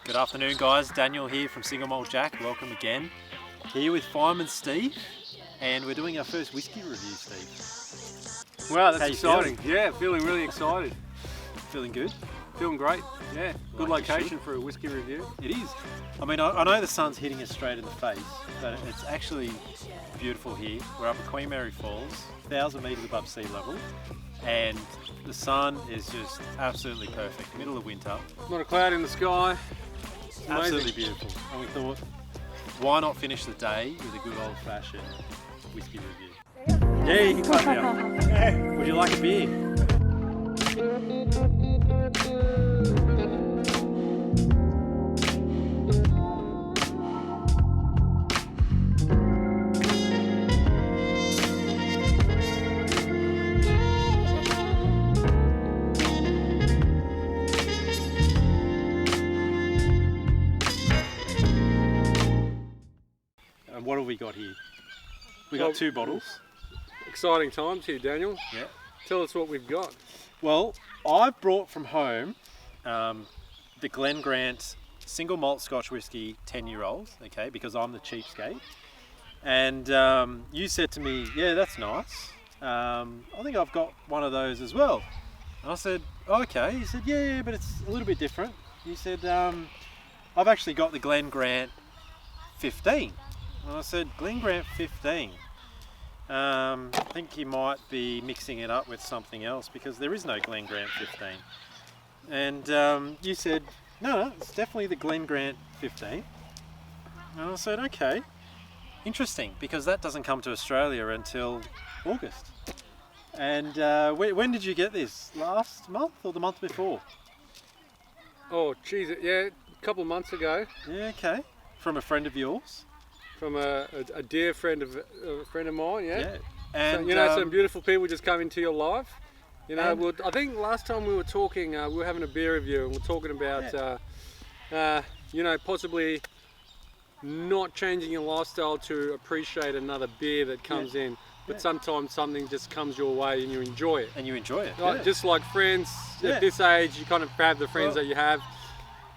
Good afternoon, guys. Daniel here from Malt Jack. Welcome again. Here with Fireman Steve, and we're doing our first whiskey review, Steve. Wow, that's exciting. Yeah, feeling really excited. Feeling good? Feeling great, yeah. Good location for a whiskey review. It is. I mean, I know the sun's hitting us straight in the face, but it's actually beautiful here. We're up at Queen Mary Falls, 1,000 metres above sea level, and the sun is just absolutely perfect, middle of winter. Not a cloud in the sky. Absolutely beautiful. And we thought, why not finish the day with a good old-fashioned whiskey review? Yeah, you can climb me up. Would you like a beer? And what have we got here? We got two bottles. Exciting times here, Daniel. Yeah. Tell us what we've got. Well, I've brought from home the Glengrant single malt Scotch whiskey 10-year-old, okay, because I'm the cheapskate. And you said to me, yeah, that's nice. I think I've got one of those as well. And I said, oh, okay. He said, yeah, but it's a little bit different. He said, I've actually got the Glengrant 15. And I said, Glengrant 15. I think you might be mixing it up with something else because there is no Glengrant 15. And you said, no, it's definitely the Glengrant 15. And I said, okay, interesting, because that doesn't come to Australia until August. And when did you get this? Last month or the month before? Oh, geez, yeah, a couple of months ago. Yeah, okay. From a friend of yours? From a dear friend of mine, yeah. Yeah. And so, some beautiful people just come into your life. You know, I think last time we were talking, we were having a beer review, and we're talking about, possibly not changing your lifestyle to appreciate another beer that comes in. But sometimes something just comes your way and you enjoy it. And you enjoy it. Like, just like friends, at this age, you kind of have the friends that you have.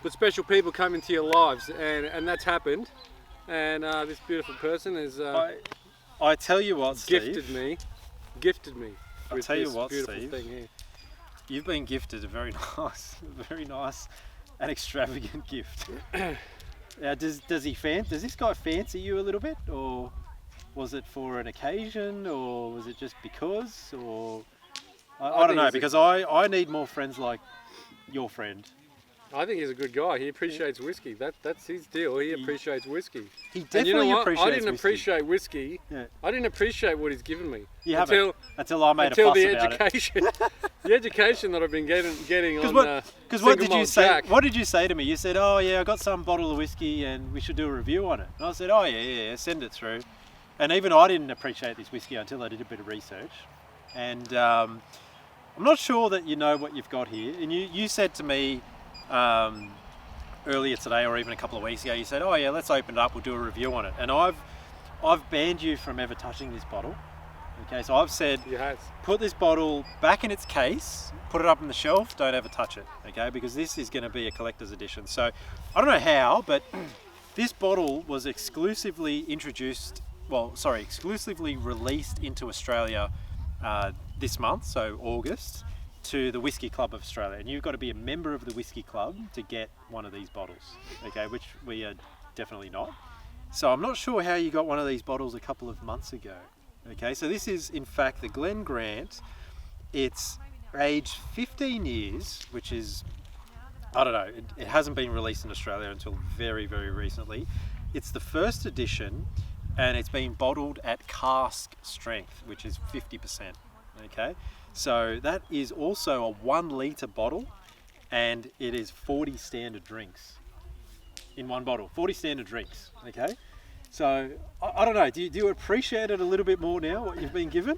But special people come into your lives, and that's happened. And this beautiful person is I tell you what, gifted Steve, me I'll tell you what, beautiful Steve, thing here. You've been gifted a very nice and extravagant gift. Does this guy fancy you a little bit, or was it for an occasion, or was it just because, or I don't know, because I need more friends like your friend. I think he's a good guy. He appreciates whiskey. That's his deal. He appreciates whiskey. He definitely appreciates whiskey. I didn't appreciate whiskey. Yeah. I didn't appreciate what he's given me. Until I made a fuss about it. The education that I've been getting on Because what did you say? Jack. What did you say to me? You said, oh yeah, I got some bottle of whiskey and we should do a review on it. And I said, oh yeah, send it through. And even I didn't appreciate this whiskey until I did a bit of research. And I'm not sure that you know what you've got here. And you said to me, earlier today or even a couple of weeks ago, you said, oh yeah, let's open it up, we'll do a review on it. And I've banned you from ever touching this bottle. Okay, so I've said, put this bottle back in its case, put it up on the shelf, don't ever touch it, okay, because this is going to be a collector's edition. So I don't know how, but this bottle was exclusively released into Australia this month, so August, to the Whisky Club of Australia, and you've got to be a member of the Whisky Club to get one of these bottles, okay, which we are definitely not. So I'm not sure how you got one of these bottles a couple of months ago. Okay, so this is in fact the Glengrant. It's aged 15 years, which is, I don't know, it hasn't been released in Australia until very, very recently. It's the first edition, and it's been bottled at cask strength, which is 50%, okay? So that is also a 1 litre bottle, and it is 40 standard drinks in one bottle. 40 standard drinks, okay? So I don't know, do you appreciate it a little bit more now, what you've been given?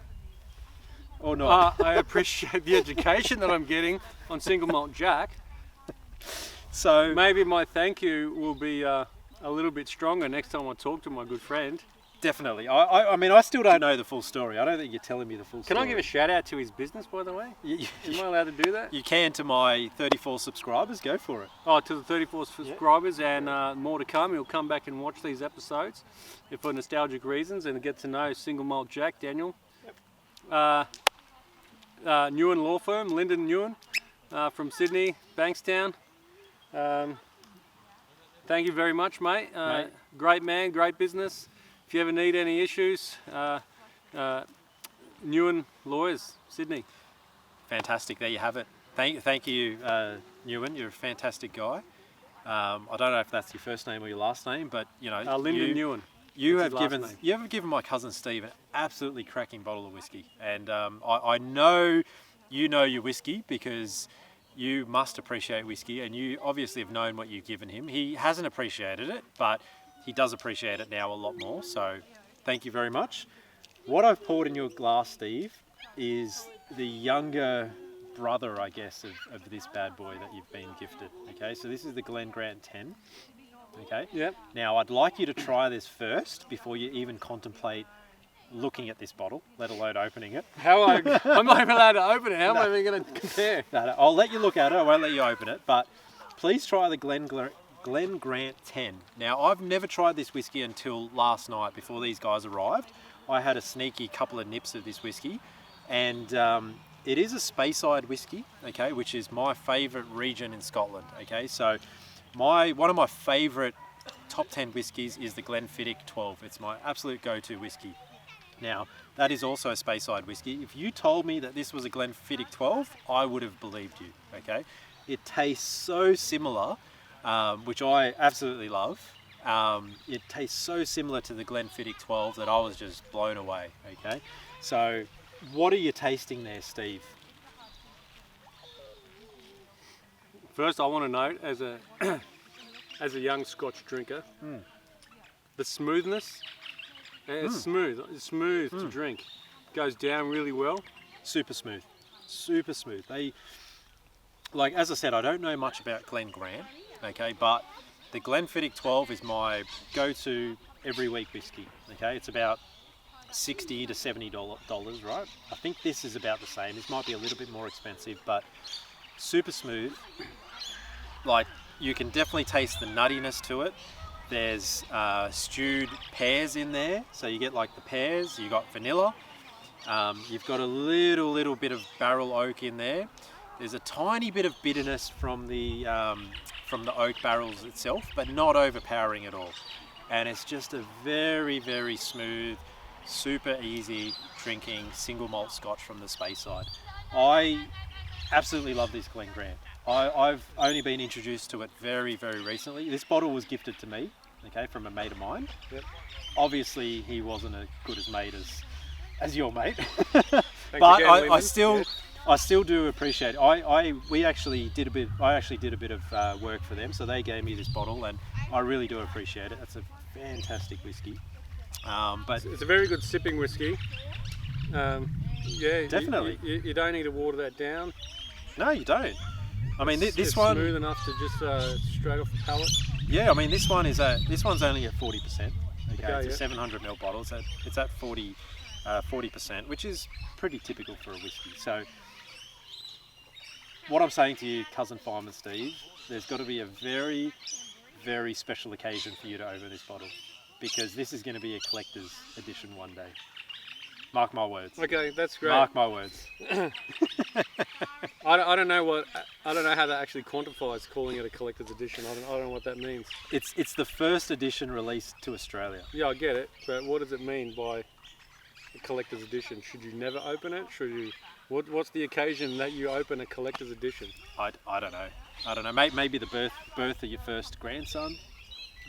Or not? I appreciate the education that I'm getting on Single Malt Jack. So maybe my thank you will be a little bit stronger next time I talk to my good friend. Definitely. I mean, I still don't know the full story. I don't think you're telling me the full story. Can I give a shout out to his business, by the way? Am I allowed to do that? You can, to my 34 subscribers. Go for it. Oh, to the 34 subscribers, and more to come. You'll come back and watch these episodes for nostalgic reasons and get to know Single Malt Jack, Daniel. Newen Law Firm, Lyndon Newen, from Sydney, Bankstown. Thank you very much, mate. Great man, great business. If you ever need any issues, Newen Lawyers, Sydney. Fantastic. There you have it. Thank you, Newen. You're a fantastic guy. I don't know if that's your first name or your last name, but you know, Lyndon Newen. You have given my cousin Steve an absolutely cracking bottle of whiskey, and I know you know your whiskey because you must appreciate whiskey, and you obviously have known what you've given him. He hasn't appreciated it, but he does appreciate it now a lot more. So, thank you very much. What I've poured in your glass, Steve, is the younger brother, I guess, of this bad boy that you've been gifted. Okay, so this is the Glengrant 10. Okay. Yep. Now, I'd like you to try this first before you even contemplate looking at this bottle, let alone opening it. I'm not even allowed to open it. How am I even going to compare? No, I'll let you look at it. I won't let you open it. But please try the Glengrant 10. Now, I've never tried this whiskey until last night before these guys arrived. I had a sneaky couple of nips of this whiskey, and it is a Speyside whiskey, okay, which is my favourite region in Scotland. Okay, so one of my favourite top 10 whiskies is the Glenfiddich 12. It's my absolute go-to whiskey. Now, that is also a Speyside whiskey. If you told me that this was a Glenfiddich 12, I would have believed you, okay? It tastes so similar, which I absolutely love. It tastes so similar to the Glenfiddich 12 that I was just blown away, okay? So, what are you tasting there, Steve? First, I want to note, as a young Scotch drinker, the smoothness. It's smooth. It's smooth to drink. Goes down really well. Super smooth. Super smooth. Like as I said, I don't know much about Glengrant, okay, but the Glenfiddich 12 is my go-to every week whiskey. Okay, it's about $60 to $70, right? I think this is about the same. This might be a little bit more expensive, but super smooth. Like you can definitely taste the nuttiness to it. There's stewed pears in there, so you get like the pears. You got vanilla. You've got a little bit of barrel oak in there. There's a tiny bit of bitterness from the oak barrels itself, but not overpowering at all. And it's just a very, very smooth, super easy drinking single malt Scotch from the Speyside. I absolutely love this Glengrant. I've only been introduced to it very, very recently. This bottle was gifted to me, okay, from a mate of mine. Yep. Obviously, he wasn't as good as mate as your mate, but I still do appreciate it. I actually did a bit of work for them, so they gave me this bottle, and I really do appreciate it. It's a fantastic whiskey. But it's a very good sipping whiskey. Yeah, definitely. You don't need to water that down. No, you don't. I mean, it's one smooth enough to just straight off the palate. Yeah, I mean, this one's only at 40%. Okay, it's a 700 ml bottle, so it's at 40%, which is pretty typical for a whiskey. So, what I'm saying to you, cousin Fireman Steve, there's got to be a very, very special occasion for you to open this bottle, because this is going to be a collector's edition one day. Mark my words. Okay, that's great. Mark my words. I don't know how that actually quantifies calling it a collector's edition. I don't know what that means. It's the first edition released to Australia. Yeah, I get it, but what does it mean by a collector's edition? Should you never open it? Should you? What's the occasion that you open a collector's edition? I don't know. I don't know. Maybe the birth of your first grandson.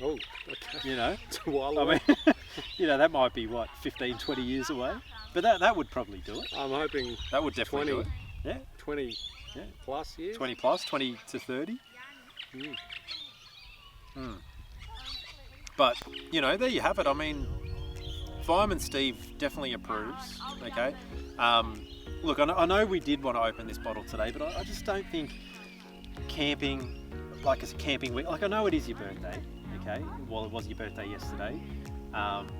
Oh, okay. You know, it's a while away. I mean, you know, that might be what 15, 20 years away, but that would probably do it. I'm hoping that would definitely 20, do it. Yeah, 20 plus years. 20 plus, 20 to 30. But you know, there you have it. I mean, Fireman Steve definitely approves. Okay. Look, I know we did want to open this bottle today, but I just don't think camping, like it's a camping week. Like I know it is your birthday. Okay, well it was your birthday yesterday,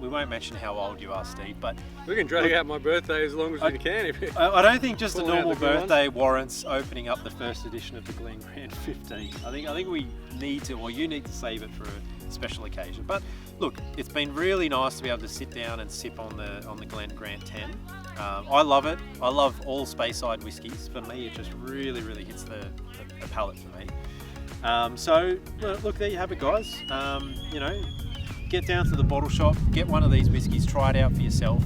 We won't mention how old you are, Steve, but We can drag out my birthday as long as we can. If I don't think just a Pulling out normal the good birthday warrants opening up the first edition of the Glengrant 15. I think we need to, or you need to save it for a special occasion. But look, it's been really nice to be able to sit down and sip on the Glengrant 10. I love it. I love all Speyside whiskies. For me, it just really hits the palate for me. So look, there you have it, guys. You know, get down to the bottle shop, get one of these whiskies, try it out for yourself.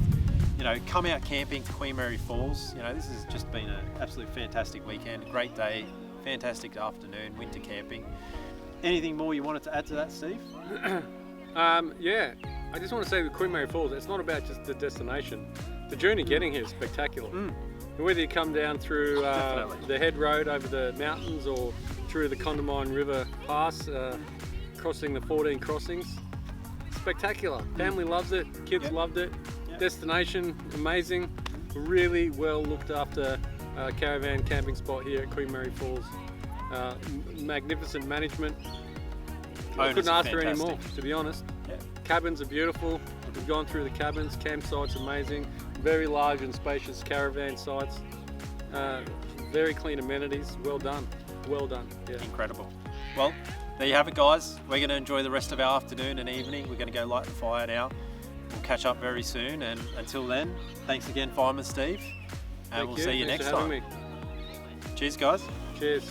You know, come out camping to Queen Mary Falls. You know, this has just been an absolute fantastic weekend, a great day, fantastic afternoon, winter camping. Anything more you wanted to add to that, Steve? Yeah, I just want to say with Queen Mary Falls, it's not about just the destination. The journey getting here is spectacular. Whether you come down through the head road over the mountains or through the Condamine River Pass, crossing the 14 crossings, spectacular. Family loves it, kids loved it. Destination, amazing. Really well looked after caravan camping spot here at Queen Mary Falls. Magnificent management. I couldn't ask for any more, to be honest. Cabins are beautiful. We've gone through the cabins. Campsite's amazing. Very large and spacious caravan sites. Very clean amenities. Well done. Well done. Yeah. Incredible. Well, there you have it, guys. We're going to enjoy the rest of our afternoon and evening. We're going to go light the fire now. We'll catch up very soon. And until then, thanks again, Fireman Steve. And we'll see you next time. Me. Cheers, guys. Cheers.